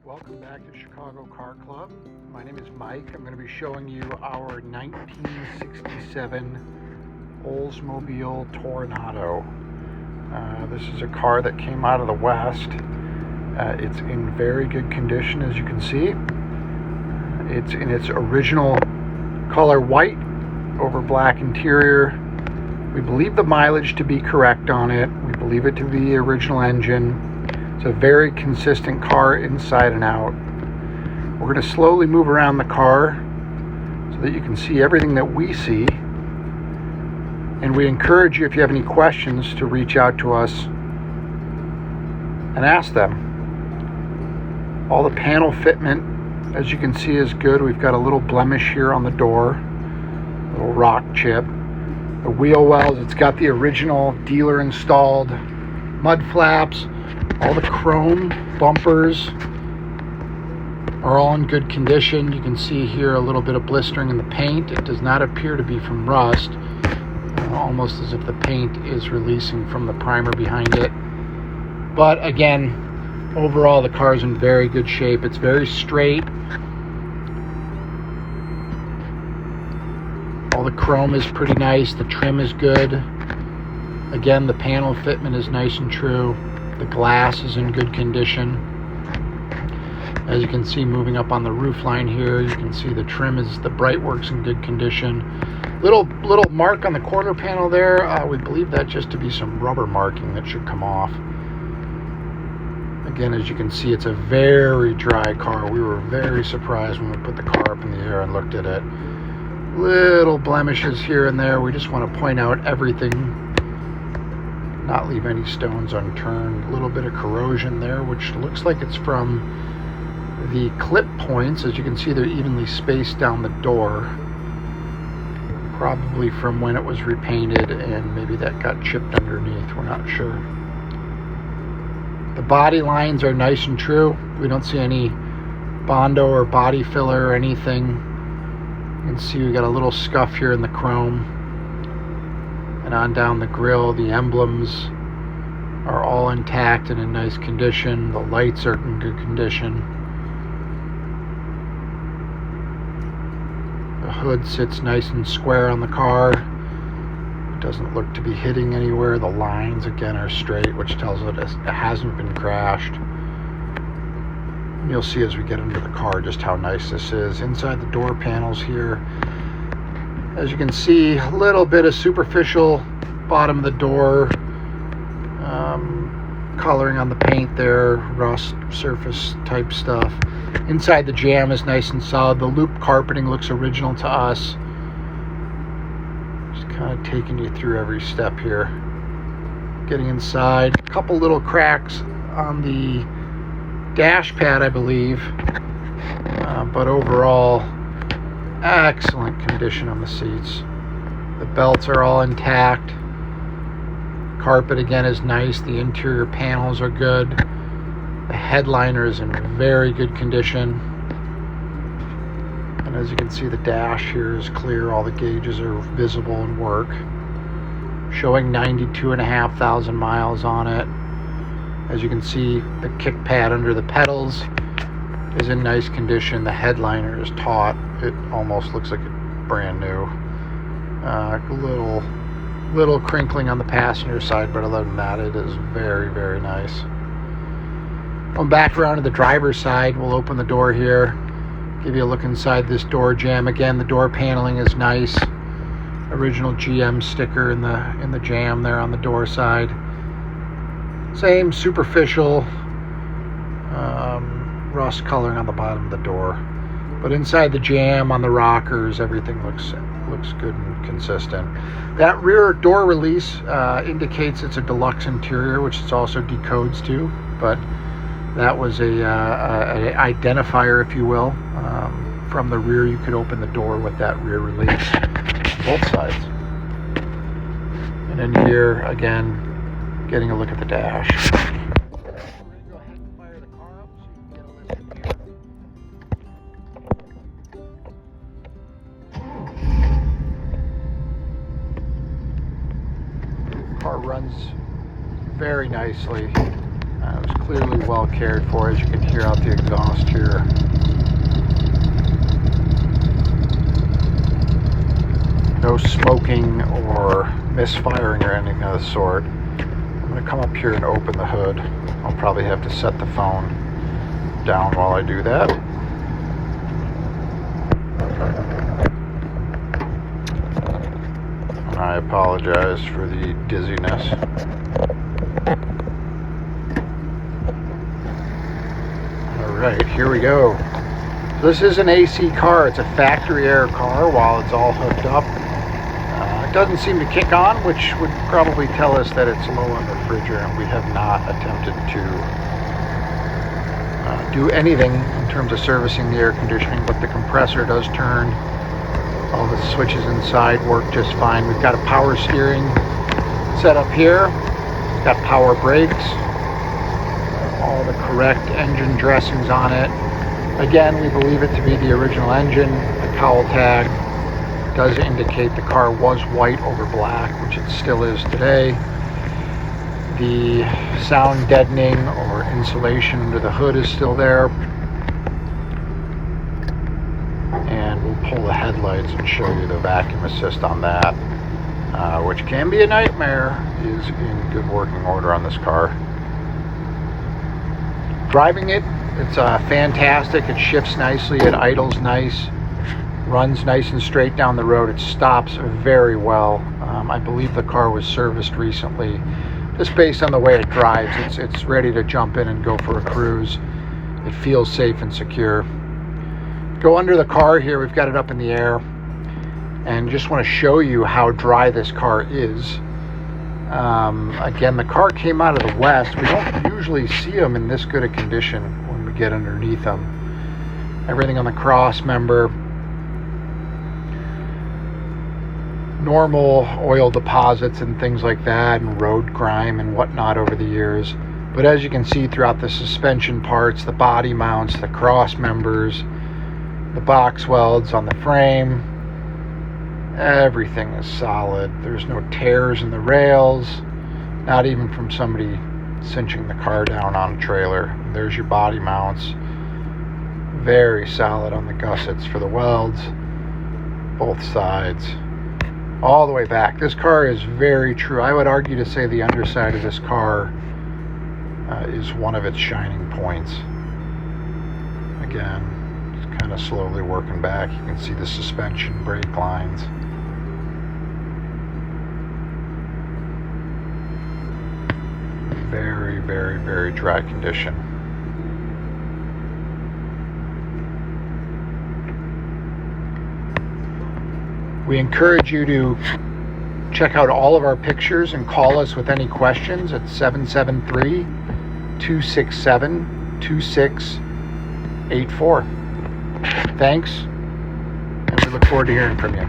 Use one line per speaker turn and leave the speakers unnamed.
Welcome back to Chicago Car Club. My name is Mike. I'm going to be showing you our 1967 Oldsmobile Toronado. This is a car that came out of the West. It's in very good condition, as you can see. It's in its original color white over black interior. We believe the mileage to be correct on it. We believe it to be the original engine. It's a very consistent car inside and out. We're going to slowly move around the car so that you can see everything that we see. And we encourage you, if you have any questions, to reach out to us and ask them. All the panel fitment, as you can see, is good. We've got a little blemish here on the door, a little rock chip. The wheel wells, it's got the original dealer installed mud flaps. All the chrome bumpers are all in good condition. You can see here a little bit of blistering in the paint. It does not appear to be from rust, almost as if the paint is releasing from the primer behind it. But again, overall the car is in very good shape. It's very straight. All the chrome is pretty nice. The trim is good. Again, the panel fitment is nice and true. The glass is in good condition. As you can see, moving up on the roof line here, you can see the trim is, the Brightwork's in good condition. Little mark on the quarter panel there. We believe that just to be some rubber marking that should come off. Again, as you can see, it's a very dry car. We were very surprised when we put the car up in the air and looked at it. Little blemishes here and there. We just want to point out everything, not leave any stones unturned. A little bit of corrosion there, which looks like it's from the clip points. As you can see, they're evenly spaced down the door, probably from when it was repainted, and maybe that got chipped underneath. We're not sure. The body lines are nice and true. We don't see any Bondo or body filler or anything. You can see we got a little scuff here in the chrome. And on down the grill, the emblems are all intact and in nice condition. The lights are in good condition. The hood sits nice and square on the car. It doesn't look to be hitting anywhere. The lines, again, are straight, which tells us it hasn't been crashed. And you'll see as we get into the car just how nice this is. Inside the door panels here, as you can see, a little bit of superficial bottom of the door coloring on the paint there, rust surface type stuff. Inside the jamb is nice and solid. The loop carpeting looks original to us. Just kind of taking you through every step here. Getting inside, a couple little cracks on the dash pad, I believe, but overall excellent condition on the seats. The belts are all intact. Carpet again is nice. The interior panels are good. The headliner is in very good condition. And as you can see, the dash here is clear. All the gauges are visible and work. Showing 92,500 miles on it. As you can see, the kick pad under the pedals is in nice condition. The headliner is taut. It almost looks like it's brand new. Little crinkling on the passenger side, but other than that, it is very, very nice. Going back around to the driver's side, we'll open the door here, give you a look inside this door jamb. Again, the door paneling is nice. Original GM sticker in the jamb there on the door side. Same superficial rust coloring on the bottom of the door, but inside the jamb, on the rockers, everything looks good and consistent. That rear door release indicates it's a deluxe interior, which it also decodes to, but that was a identifier, if you will. From the rear, you could open the door with that rear release, both sides. And then here, again, getting a look at the dash. Car runs very nicely. It was clearly well cared for, as you can hear out the exhaust here. No smoking or misfiring or anything of the sort. I'm going to come up here and open the hood. I'll probably have to set the phone down while I do that. And I apologize for the dizziness. Alright, here we go. So this is an AC car. It's a factory air car while it's all hooked up. It doesn't seem to kick on, which would probably tell us that it's low on refrigerant. We have not attempted to do anything in terms of servicing the air conditioning, but the compressor does turn. All the switches inside work just fine. We've got a power steering set up here. It's got power brakes. All the correct engine dressings on it. Again, we believe it to be the original engine. The cowl tag does indicate the car was white over black, which it still is today. The sound deadening or insulation under the hood is still there. And we'll pull the headlights and show you the vacuum assist on that, which can be a nightmare, is in good working order on this car. Driving it, it's fantastic. It shifts nicely, it idles nice, runs nice and straight down the road. It stops very well. I believe the car was serviced recently. Just based on the way it drives, it's ready to jump in and go for a cruise. It feels safe and secure. Go under the car here, we've got it up in the air, and just want to show you how dry this car is. Again, the car came out of the west. We don't usually see them in this good a condition when we get underneath them. Everything on the cross member, normal oil deposits and things like that, and road grime and whatnot over the years. But as you can see throughout the suspension parts, the body mounts, the cross members, the box welds on the frame, everything is solid. There's no tears in the rails, not even from somebody cinching the car down on a trailer. There's your body mounts. Very solid on the gussets for the welds, both sides, all the way back. This car is very true. I would argue to say the underside of this car is one of its shining points. Again, it's kind of slowly working back. You can see the suspension brake lines. Very, very, very dry condition. We encourage you to check out all of our pictures and call us with any questions at 773-267-2684. Thanks, and we look forward to hearing from you.